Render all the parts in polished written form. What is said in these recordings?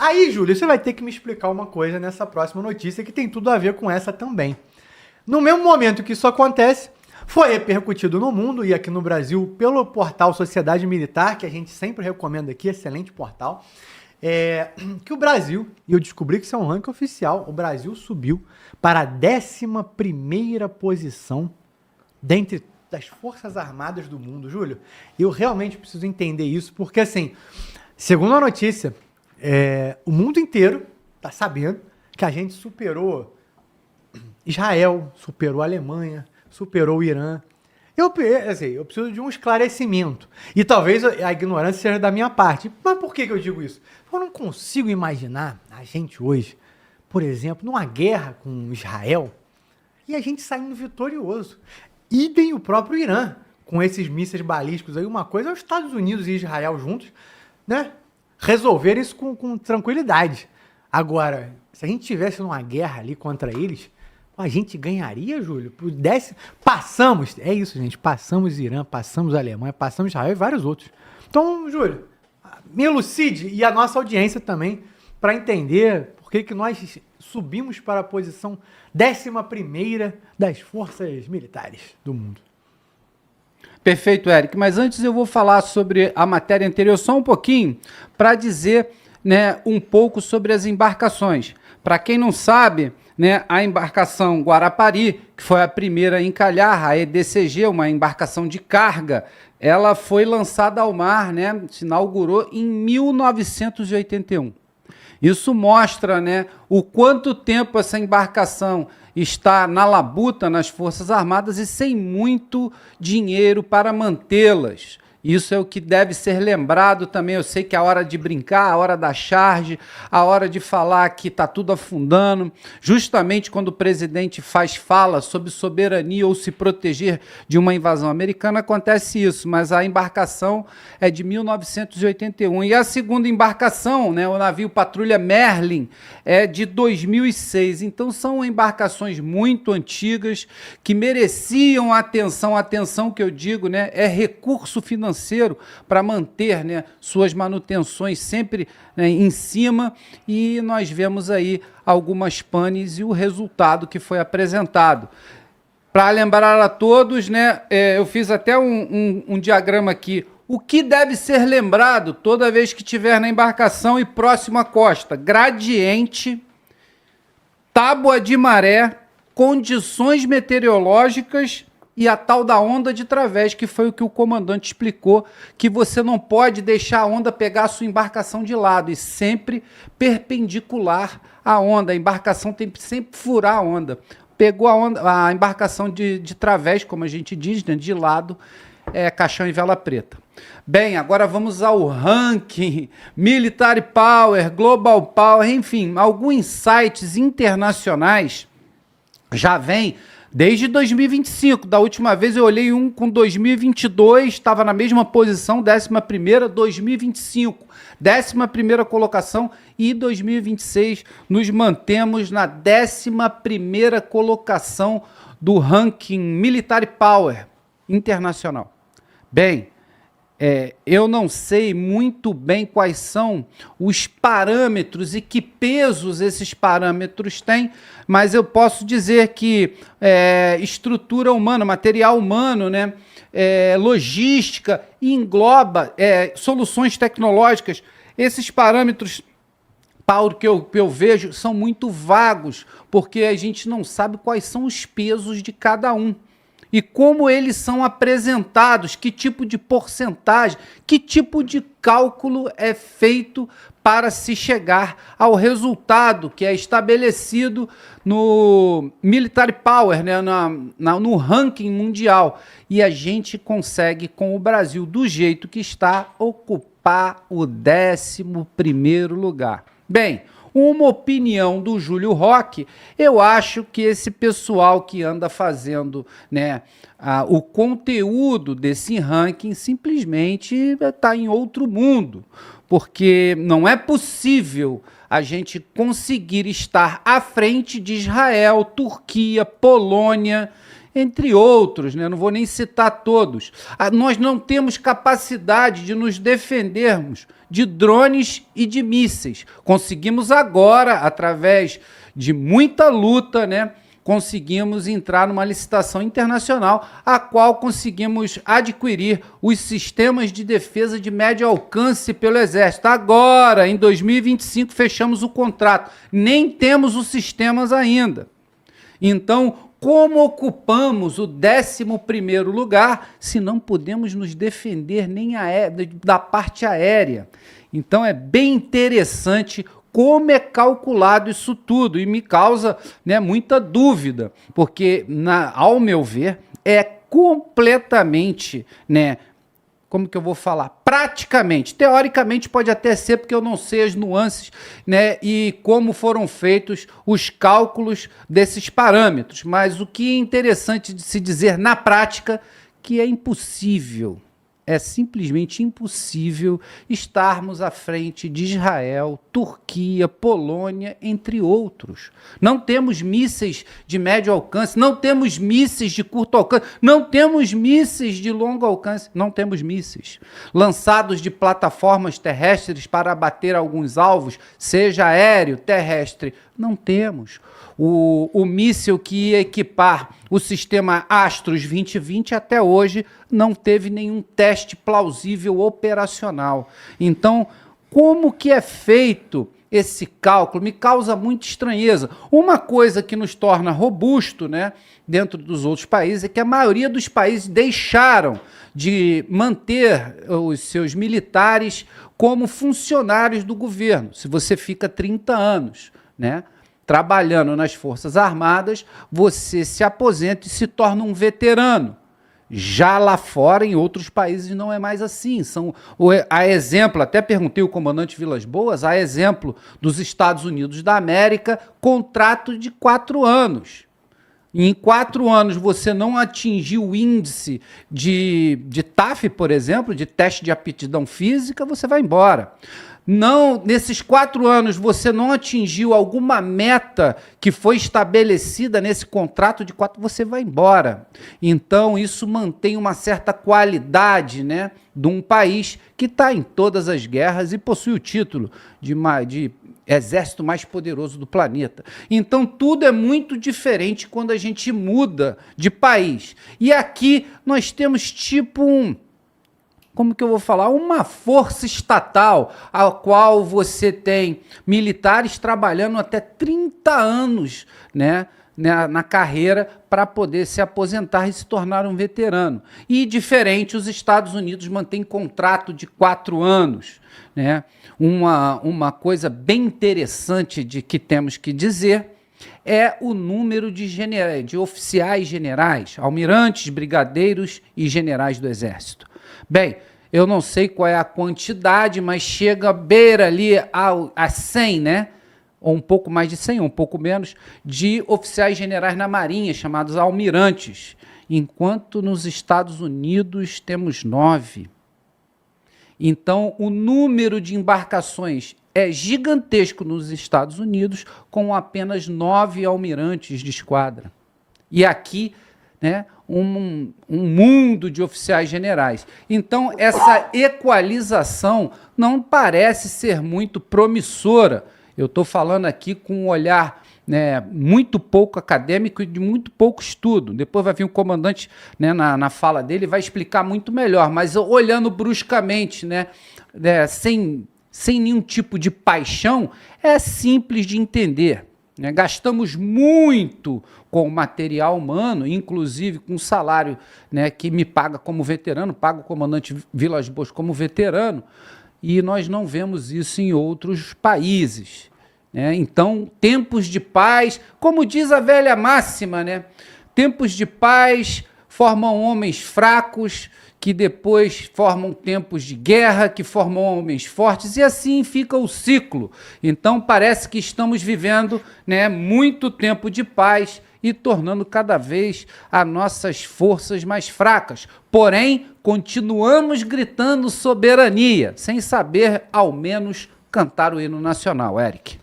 Aí, Júlio, você vai ter que me explicar uma coisa nessa próxima notícia que tem tudo a ver com essa também. No mesmo momento que isso acontece, foi repercutido no mundo e aqui no Brasil pelo portal Sociedade Militar, que a gente sempre recomenda aqui, excelente portal, que o Brasil, e eu descobri que isso é um ranking oficial, o Brasil subiu para a 11ª posição dentre das Forças Armadas do mundo. Júlio, eu realmente preciso entender isso, porque assim, segundo a notícia, o mundo inteiro está sabendo que a gente superou Israel, superou a Alemanha, superou o Irã. Eu preciso de um esclarecimento. E talvez a ignorância seja da minha parte. Mas por que eu digo isso? Eu não consigo imaginar a gente hoje, por exemplo, numa guerra com Israel, e a gente saindo vitorioso. Idem o próprio Irã, com esses mísseis balísticos aí. Uma coisa é os Estados Unidos e Israel juntos, né? Resolver isso com tranquilidade. Agora, se a gente tivesse numa guerra ali contra eles, a gente ganharia, Júlio? Passamos, é isso, gente, passamos Irã, passamos Alemanha, passamos Israel e vários outros. Então, Júlio, me elucide e a nossa audiência também, para entender por que nós subimos para a posição 11ª das forças militares do mundo. Perfeito, Eric. Mas antes eu vou falar sobre a matéria anterior só um pouquinho para dizer, né, um pouco sobre as embarcações. Para quem não sabe, né, a embarcação Guarapari, que foi a primeira a encalhar, a EDCG, uma embarcação de carga, ela foi lançada ao mar, né, se inaugurou em 1981. Isso mostra, né, o quanto tempo essa embarcação está na labuta nas Forças Armadas e sem muito dinheiro para mantê-las. Isso é o que deve ser lembrado também. Eu sei que é a hora de brincar, a hora da charge, a hora de falar que está tudo afundando. Justamente quando o presidente fala sobre soberania ou se proteger de uma invasão americana, acontece isso. Mas a embarcação é de 1981. E a segunda embarcação, né, o navio Patrulha Merlin, é de 2006. Então são embarcações muito antigas que mereciam atenção. Atenção que eu digo, né, é recurso financeiro para manter, né, suas manutenções sempre, né, em cima, e nós vemos aí algumas panes e o resultado que foi apresentado. Para lembrar a todos, né, eu fiz até um diagrama aqui. O que deve ser lembrado toda vez que estiver na embarcação e próximo à costa? Gradiente, tábua de maré, condições meteorológicas e a tal da onda de través, que foi o que o comandante explicou, que você não pode deixar a onda pegar a sua embarcação de lado, e sempre perpendicular à onda. A embarcação tem que sempre furar a onda. Pegou a embarcação de través, como a gente diz, né, de lado, caixão e vela preta. Bem, agora vamos ao ranking, Military Power, Global Power, enfim, alguns sites internacionais já vêm desde 2025, da última vez eu olhei um com 2022, estava na mesma posição, 11ª, 2025, 11ª colocação, e 2026 nos mantemos na 11ª colocação do ranking Military Power internacional. Bem, eu não sei muito bem quais são os parâmetros e que pesos esses parâmetros têm, mas eu posso dizer que estrutura humana, material humano, né, logística, engloba soluções tecnológicas. Esses parâmetros, Paulo, que eu vejo, são muito vagos, porque a gente não sabe quais são os pesos de cada um. E como eles são apresentados, que tipo de porcentagem, que tipo de cálculo é feito para se chegar ao resultado que é estabelecido no Military Power, né, no ranking mundial. E a gente consegue, com o Brasil, do jeito que está, ocupar o 11º lugar. Bem, uma opinião do Júlio Roque, eu acho que esse pessoal que anda fazendo, né, o conteúdo desse ranking simplesmente está em outro mundo, porque não é possível a gente conseguir estar à frente de Israel, Turquia, Polônia, entre outros, né? Não vou nem citar todos. Nós não temos capacidade de nos defendermos de drones e de mísseis. Conseguimos agora, através de muita luta, né? Conseguimos entrar numa licitação internacional, a qual conseguimos adquirir os sistemas de defesa de médio alcance pelo Exército. Agora, em 2025, fechamos o contrato. Nem temos os sistemas ainda. Então, como ocupamos o 11º lugar se não podemos nos defender nem da parte aérea? Então, é bem interessante como é calculado isso tudo, e me causa, né, muita dúvida, porque, ao meu ver, é completamente, né, como que eu vou falar? Praticamente, teoricamente pode até ser, porque eu não sei as nuances, né, e como foram feitos os cálculos desses parâmetros, mas o que é interessante de se dizer na prática, que é impossível. É simplesmente impossível estarmos à frente de Israel, Turquia, Polônia, entre outros. Não temos mísseis de médio alcance, não temos mísseis de curto alcance, não temos mísseis de longo alcance, não temos mísseis lançados de plataformas terrestres para abater alguns alvos, seja aéreo, terrestre, não temos. O míssil que ia equipar o sistema Astros 2020 até hoje não teve nenhum teste plausível operacional. Então, como que é feito esse cálculo? Me causa muita estranheza. Uma coisa que nos torna robusto, né, dentro dos outros países é que a maioria dos países deixaram de manter os seus militares como funcionários do governo. Se você fica 30 anos, né, trabalhando nas Forças Armadas, você se aposenta e se torna um veterano. Já lá fora, em outros países, não é mais assim. A exemplo, até perguntei ao comandante Vilas Boas, a exemplo dos Estados Unidos da América, contrato de 4 anos. E em 4 anos você não atingiu o índice de TAF, por exemplo, de teste de aptidão física, você vai embora. Não, nesses 4 anos você não atingiu alguma meta que foi estabelecida nesse contrato de 4, você vai embora. Então isso mantém uma certa qualidade, né, de um país que está em todas as guerras e possui o título de exército mais poderoso do planeta. Então tudo é muito diferente quando a gente muda de país. E aqui nós temos tipo como que eu vou falar? Uma força estatal, a qual você tem militares trabalhando até 30 anos, né, na carreira para poder se aposentar e se tornar um veterano. E diferente, os Estados Unidos mantêm contrato de 4 anos. Né? Uma coisa bem interessante de que temos que dizer é o número de oficiais generais, almirantes, brigadeiros e generais do Exército. Bem, eu não sei qual é a quantidade, mas chega a beira ali a 100, né? Ou um pouco mais de 100, ou um pouco menos, de oficiais generais na Marinha, chamados almirantes, enquanto nos Estados Unidos temos 9. Então, o número de embarcações é gigantesco nos Estados Unidos, com apenas 9 almirantes de esquadra. E aqui, né, um mundo de oficiais generais. Então, essa equalização não parece ser muito promissora. Eu estou falando aqui com um olhar, né, muito pouco acadêmico e de muito pouco estudo. Depois vai vir o comandante, né, na fala dele, vai explicar muito melhor, mas olhando bruscamente, né, sem nenhum tipo de paixão, é simples de entender. Né? Gastamos muito com material humano, inclusive com salário, né, que me paga como veterano, paga o comandante Vilas Boas como veterano, e nós não vemos isso em outros países. Né? Então, tempos de paz, como diz a velha máxima, né? Tempos de paz formam homens fracos, que depois formam tempos de guerra, que formam homens fortes, e assim fica o ciclo. Então, parece que estamos vivendo, né, muito tempo de paz e tornando cada vez as nossas forças mais fracas. Porém, continuamos gritando soberania, sem saber, ao menos, cantar o hino nacional. Eric.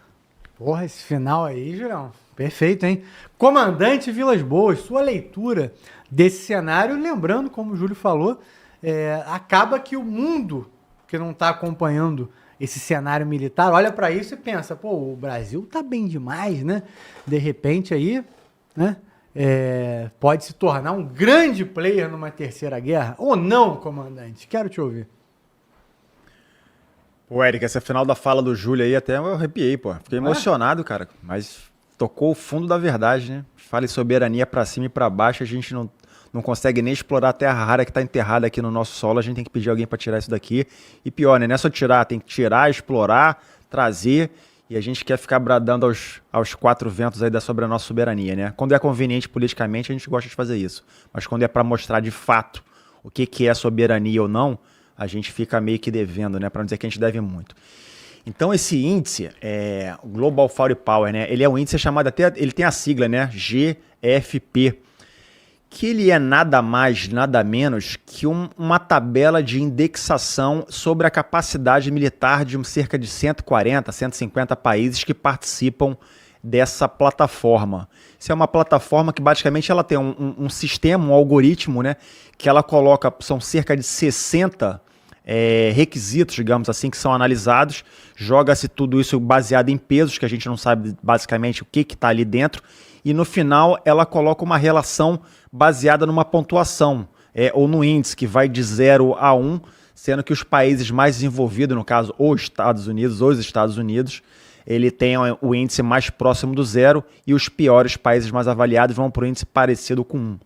Porra, esse final aí, Julião, perfeito, hein? Comandante Vilas Boas, sua leitura desse cenário, lembrando, como o Júlio falou, acaba que o mundo que não está acompanhando esse cenário militar olha para isso e pensa, pô, o Brasil tá bem demais, né? De repente aí, né? Pode se tornar um grande player numa terceira guerra, ou não, comandante? Quero te ouvir. Pô, Eric, essa final da fala do Júlio aí até eu arrepiei, pô. Fiquei emocionado, cara. Mas tocou o fundo da verdade, né? Fala em soberania pra cima e pra baixo, a gente não consegue nem explorar a terra rara que tá enterrada aqui no nosso solo. A gente tem que pedir alguém pra tirar isso daqui. E pior, né? Não é só tirar, tem que tirar, explorar, trazer. E a gente quer ficar bradando aos quatro ventos aí sobre a nossa soberania, né? Quando é conveniente politicamente, a gente gosta de fazer isso. Mas quando é pra mostrar de fato o que é soberania ou não, a gente fica meio que devendo, né? Para não dizer que a gente deve muito. Então esse índice, o Global Firepower, né? Ele é um índice chamado até, ele tem a sigla, né? GFP, que ele é nada mais, nada menos que uma tabela de indexação sobre a capacidade militar de cerca de 140, 150 países que participam dessa plataforma. Isso é uma plataforma que basicamente ela tem um sistema, um algoritmo, né, que ela coloca, são cerca de 60 requisitos, digamos assim, que são analisados, joga-se tudo isso baseado em pesos, que a gente não sabe basicamente o que está ali dentro, e no final ela coloca uma relação baseada numa pontuação, ou no índice, que vai de 0 a 1, sendo que os países mais desenvolvidos, no caso os Estados Unidos, ele tem o índice mais próximo do 0 e os piores países mais avaliados vão para o índice parecido com 1.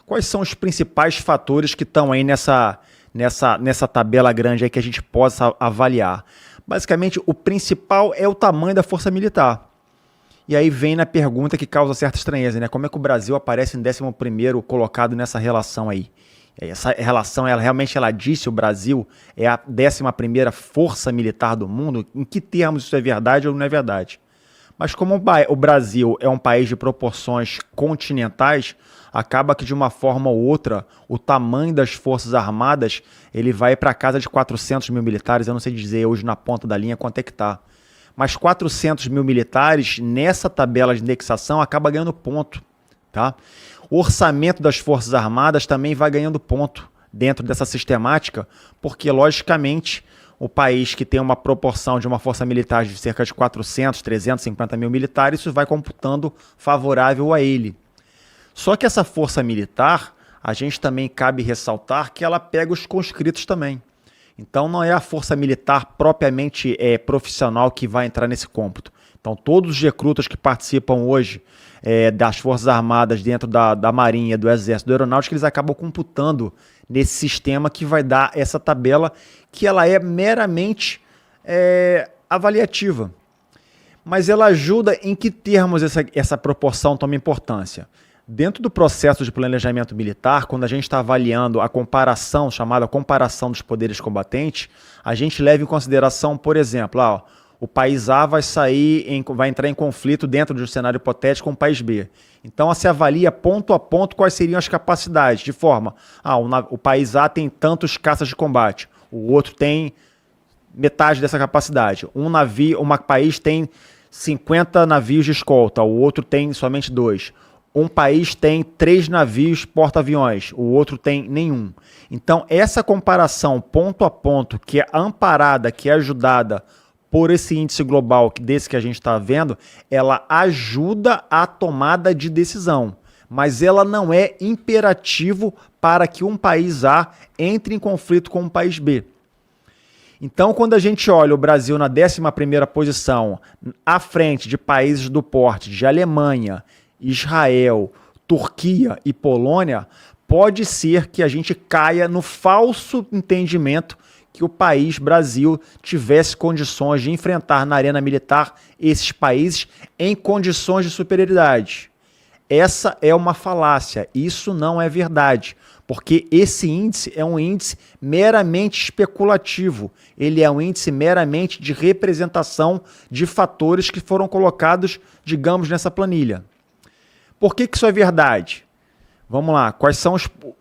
Quais são os principais fatores que estão aí nessa tabela grande aí que a gente possa avaliar? Basicamente, o principal é o tamanho da força militar. E aí vem na pergunta que causa certa estranheza, né? Como é que o Brasil aparece em 11º colocado nessa relação aí? Essa relação, ela realmente diz se o Brasil é a 11ª força militar do mundo? Em que termos isso é verdade ou não é verdade? Mas como o Brasil é um país de proporções continentais, acaba que de uma forma ou outra, o tamanho das forças armadas, ele vai para casa de 400 mil militares, eu não sei dizer hoje na ponta da linha quanto é que está. Mas 400 mil militares, nessa tabela de indexação, acaba ganhando ponto, tá? O orçamento das Forças Armadas também vai ganhando ponto dentro dessa sistemática, porque, logicamente, o país que tem uma proporção de uma força militar de cerca de 400, 350 mil militares, isso vai computando favorável a ele. Só que essa força militar, a gente também cabe ressaltar que ela pega os conscritos também. Então não é a força militar propriamente profissional que vai entrar nesse cômputo. Então todos os recrutas que participam hoje das Forças Armadas dentro da Marinha, do Exército, do Aeronáutica, eles acabam computando nesse sistema que vai dar essa tabela que ela é meramente avaliativa. Mas ela ajuda em que termos essa proporção toma importância? Dentro do processo de planejamento militar, quando a gente está avaliando a comparação, chamada comparação dos poderes combatentes, a gente leva em consideração, por exemplo, o país A vai entrar em conflito dentro de um cenário hipotético com o país B. Então, se avalia ponto a ponto quais seriam as capacidades, de forma, o país A tem tantos caças de combate, o outro tem metade dessa capacidade. Um país tem 50 navios de escolta, o outro tem somente 2. Um país tem 3 navios porta-aviões, o outro tem nenhum. Então, essa comparação ponto a ponto, que é amparada, que é ajudada por esse índice global desse que a gente está vendo, ela ajuda a tomada de decisão. Mas ela não é imperativo para que um país A entre em conflito com um país B. Então, quando a gente olha o Brasil na 11ª posição, à frente de países do porte de Alemanha, Israel, Turquia e Polônia, pode ser que a gente caia no falso entendimento que o país Brasil tivesse condições de enfrentar na arena militar esses países em condições de superioridade. Essa é uma falácia, isso não é verdade, porque esse índice é um índice meramente especulativo, ele é um índice meramente de representação de fatores que foram colocados, digamos, nessa planilha. Por que isso é verdade? Vamos lá, quais são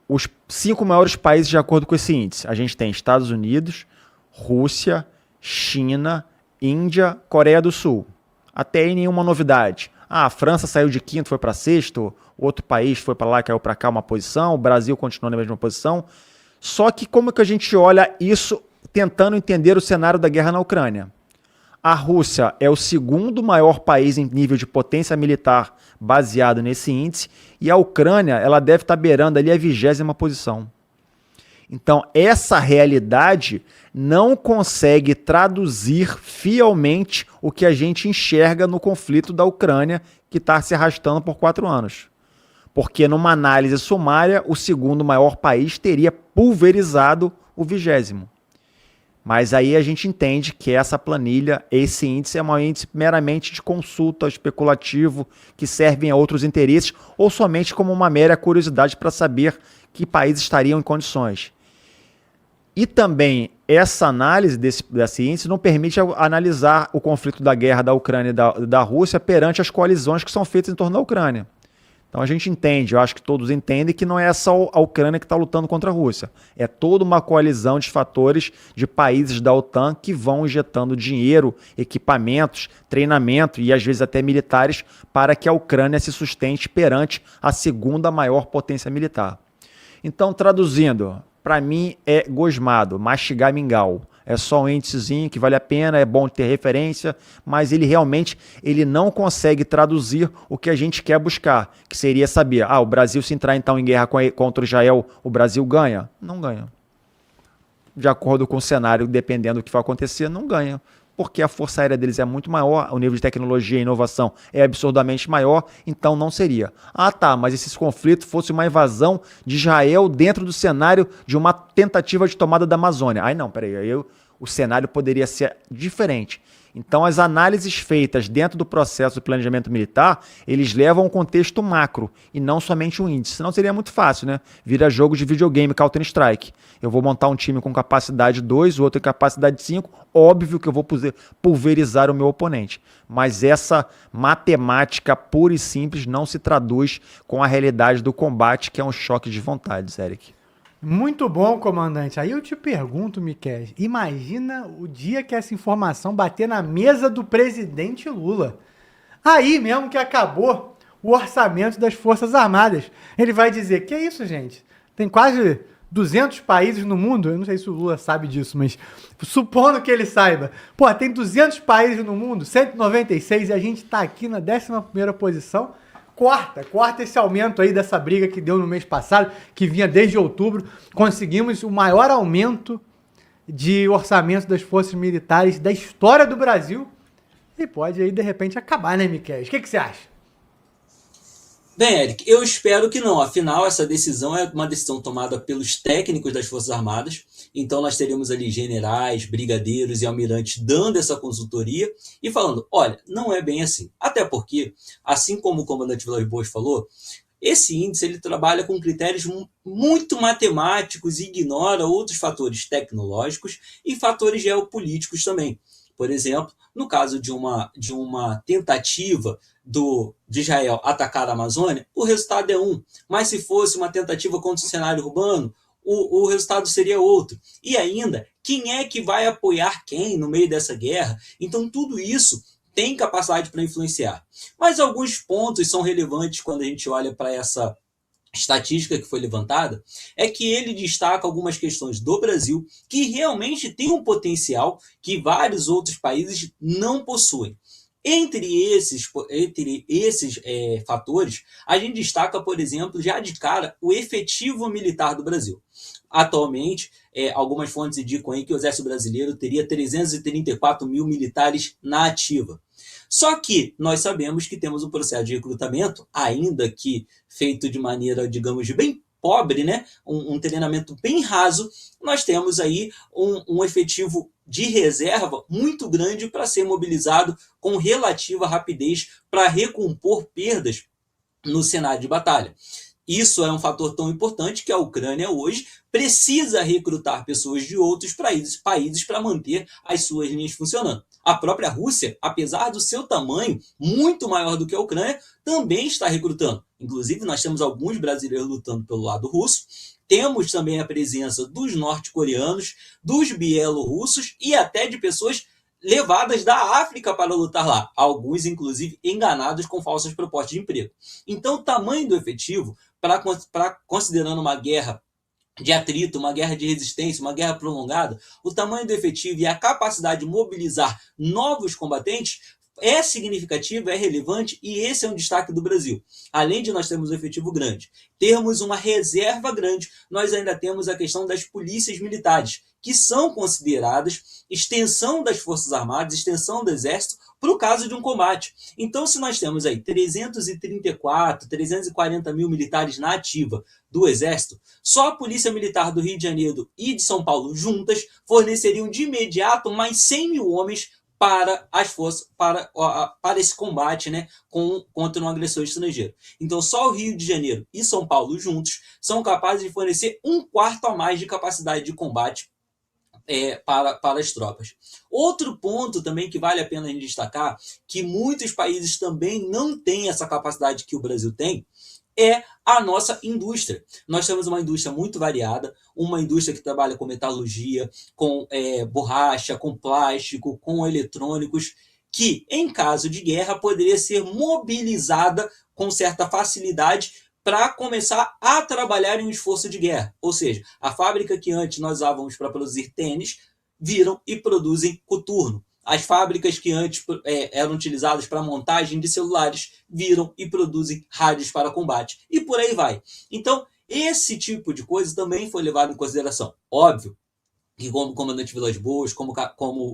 os 5 maiores países de acordo com esse índice? A gente tem Estados Unidos, Rússia, China, Índia, Coreia do Sul. Até aí nenhuma novidade. A França saiu de quinto, foi para sexto, outro país foi para lá, caiu para cá uma posição, o Brasil continuou na mesma posição. Só que como que a gente olha isso tentando entender o cenário da guerra na Ucrânia? A Rússia é o segundo maior país em nível de potência militar baseado nesse índice, e a Ucrânia ela deve estar beirando ali a 20ª posição. Então, essa realidade não consegue traduzir fielmente o que a gente enxerga no conflito da Ucrânia, que está se arrastando por 4 anos. Porque numa análise sumária, o segundo maior país teria pulverizado o 20º. Mas aí a gente entende que essa planilha, esse índice é um índice meramente de consulta especulativo, que servem a outros interesses, ou somente como uma mera curiosidade para saber que países estariam em condições. E também essa análise desse índice não permite analisar o conflito da guerra da Ucrânia e da Rússia perante as coalizões que são feitas em torno da Ucrânia. Então a gente entende, eu acho que todos entendem que não é só a Ucrânia que está lutando contra a Rússia. É toda uma coalizão de fatores de países da OTAN que vão injetando dinheiro, equipamentos, treinamento e às vezes até militares para que a Ucrânia se sustente perante a segunda maior potência militar. Então, traduzindo, para mim é gosmado, mastigar mingau. É só um índicezinho que vale a pena, é bom ter referência, mas ele realmente não consegue traduzir o que a gente quer buscar, que seria saber, o Brasil se entrar então em guerra contra Israel, o Brasil ganha? Não ganha. De acordo com o cenário, dependendo do que vai acontecer, não ganha. Porque a força aérea deles é muito maior, o nível de tecnologia e inovação é absurdamente maior, então não seria. Mas e se esse conflito fosse uma invasão de Israel dentro do cenário de uma tentativa de tomada da Amazônia? O cenário poderia ser diferente. Então as análises feitas dentro do processo de planejamento militar, eles levam a um contexto macro e não somente um índice. Senão seria muito fácil, né? Vira jogo de videogame, Counter-Strike. Eu vou montar um time com capacidade 2, o outro com capacidade 5, óbvio que eu vou pulverizar o meu oponente. Mas essa matemática pura e simples não se traduz com a realidade do combate, que é um choque de vontades, Eric. Muito bom, comandante. Aí eu te pergunto, Miquel, imagina o dia que essa informação bater na mesa do presidente Lula. Aí mesmo que acabou o orçamento das Forças Armadas. Ele vai dizer, que é isso, gente? Tem quase 200 países no mundo, eu não sei se o Lula sabe disso, mas supondo que ele saiba. Tem 200 países no mundo, 196, e a gente tá aqui na 11ª posição. Corta esse aumento aí dessa briga que deu no mês passado, que vinha desde outubro. Conseguimos o maior aumento de orçamento das forças militares da história do Brasil. E pode aí, de repente, acabar, né, Miquel? O que você acha? Bem, Eric, eu espero que não. Afinal, essa decisão é uma decisão tomada pelos técnicos das Forças Armadas. Então, nós teremos ali generais, brigadeiros e almirantes dando essa consultoria e falando, olha, não é bem assim. Até porque, assim como o comandante Vilas Boas falou, esse índice ele trabalha com critérios muito matemáticos e ignora outros fatores tecnológicos e fatores geopolíticos também. Por exemplo, no caso de uma tentativa de Israel atacar a Amazônia, o resultado é 1. Mas se fosse uma tentativa contra o cenário urbano, o resultado seria outro. E ainda, quem é que vai apoiar quem no meio dessa guerra? Então, tudo isso tem capacidade para influenciar. Mas alguns pontos são relevantes quando a gente olha para essa estatística que foi levantada, é que ele destaca algumas questões do Brasil que realmente tem um potencial que vários outros países não possuem. Entre esses fatores, a gente destaca, por exemplo, já de cara, o efetivo militar do Brasil. Atualmente, algumas fontes indicam aí que o Exército Brasileiro teria 334 mil militares na ativa. Só que nós sabemos que temos um processo de recrutamento, ainda que feito de maneira, digamos, bem pobre, né? Um treinamento bem raso, nós temos aí um efetivo de reserva muito grande para ser mobilizado com relativa rapidez para recompor perdas no cenário de batalha. Isso é um fator tão importante que a Ucrânia hoje precisa recrutar pessoas de outros países para manter as suas linhas funcionando. A própria Rússia, apesar do seu tamanho muito maior do que a Ucrânia, também está recrutando. Inclusive, nós temos alguns brasileiros lutando pelo lado russo. Temos também a presença dos norte-coreanos, dos bielorrussos e até de pessoas levadas da África para lutar lá, alguns inclusive enganados com falsas propostas de emprego. Então, o tamanho do efetivo, considerando uma guerra de atrito, uma guerra de resistência, uma guerra prolongada, o tamanho do efetivo e a capacidade de mobilizar novos combatentes é significativo, é relevante, e esse é um destaque do Brasil. Além de nós termos um efetivo grande, termos uma reserva grande, nós ainda temos a questão das polícias militares, que são consideradas extensão das Forças Armadas, extensão do Exército, para o caso de um combate. Então, se nós temos aí 334, 340 mil militares na ativa do Exército, só a Polícia Militar do Rio de Janeiro e de São Paulo juntas forneceriam de imediato mais 100 mil homens para as forças, para esse combate, né, contra um agressor estrangeiro. Então, só o Rio de Janeiro e São Paulo juntos são capazes de fornecer 1/4 a mais de capacidade de combate para as tropas. Outro ponto também que vale a pena a gente destacar, que muitos países também não têm essa capacidade que o Brasil tem, é a nossa indústria. Nós temos uma indústria muito variada, uma indústria que trabalha com metalurgia, com borracha, com plástico, com eletrônicos, que, em caso de guerra, poderia ser mobilizada com certa facilidade para começar a trabalhar em um esforço de guerra. Ou seja, a fábrica que antes nós usávamos para produzir tênis, viram e produzem coturno. As fábricas que antes eram utilizadas para montagem de celulares viram e produzem rádios para combate. E por aí vai. Então, esse tipo de coisa também foi levado em consideração. Óbvio que, como o comandante Vilas Boas, como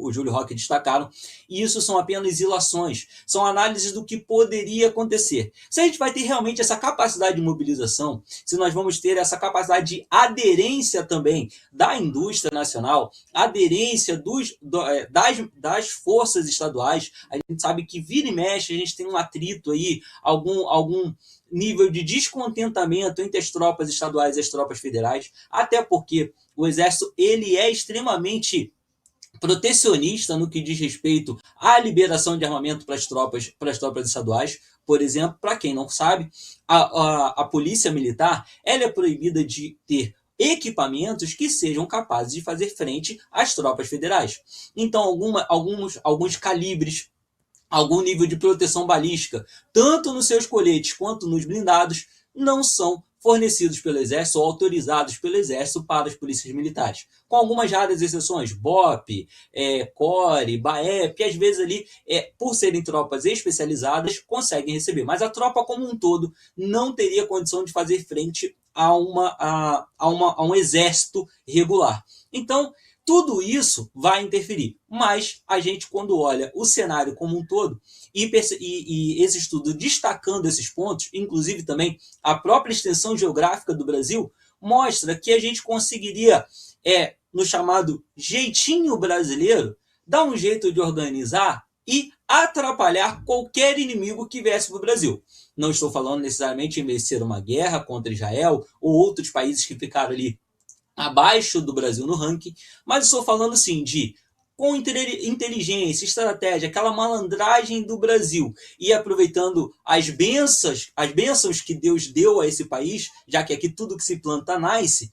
o Júlio Roque destacaram, isso são apenas ilações, são análises do que poderia acontecer. Se a gente vai ter realmente essa capacidade de mobilização, se nós vamos ter essa capacidade de aderência também da indústria nacional, aderência das forças estaduais, a gente sabe que vira e mexe, a gente tem um atrito aí, algum nível de descontentamento entre as tropas estaduais e as tropas federais, até porque o Exército ele é extremamente protecionista no que diz respeito à liberação de armamento para as tropas estaduais. Por exemplo, para quem não sabe, a Polícia Militar ela é proibida de ter equipamentos que sejam capazes de fazer frente às tropas federais. Então, alguns calibres, algum nível de proteção balística, tanto nos seus coletes quanto nos blindados, não são fornecidos pelo Exército ou autorizados pelo Exército para as polícias militares. Com algumas raras exceções, BOP, CORE, BAEP, às vezes ali, por serem tropas especializadas, conseguem receber. Mas a tropa como um todo não teria condição de fazer frente a um exército regular. Então, tudo isso vai interferir, mas a gente, quando olha o cenário como um todo, e esse estudo destacando esses pontos, inclusive também a própria extensão geográfica do Brasil, mostra que a gente conseguiria, no chamado jeitinho brasileiro, dar um jeito de organizar e atrapalhar qualquer inimigo que viesse para o Brasil. Não estou falando necessariamente em vencer uma guerra contra Israel ou outros países que ficaram ali abaixo do Brasil no ranking, mas estou falando sim com inteligência, estratégia, aquela malandragem do Brasil e aproveitando as bênçãos que Deus deu a esse país, já que aqui tudo que se planta nasce,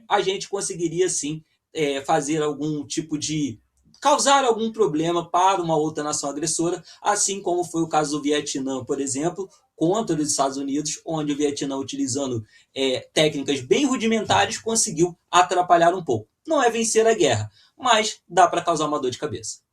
a gente conseguiria sim fazer algum tipo de causar algum problema para uma outra nação agressora, assim como foi o caso do Vietnã, por exemplo, contra os Estados Unidos, onde o Vietnã, utilizando técnicas bem rudimentares, conseguiu atrapalhar um pouco. Não é vencer a guerra, mas dá para causar uma dor de cabeça.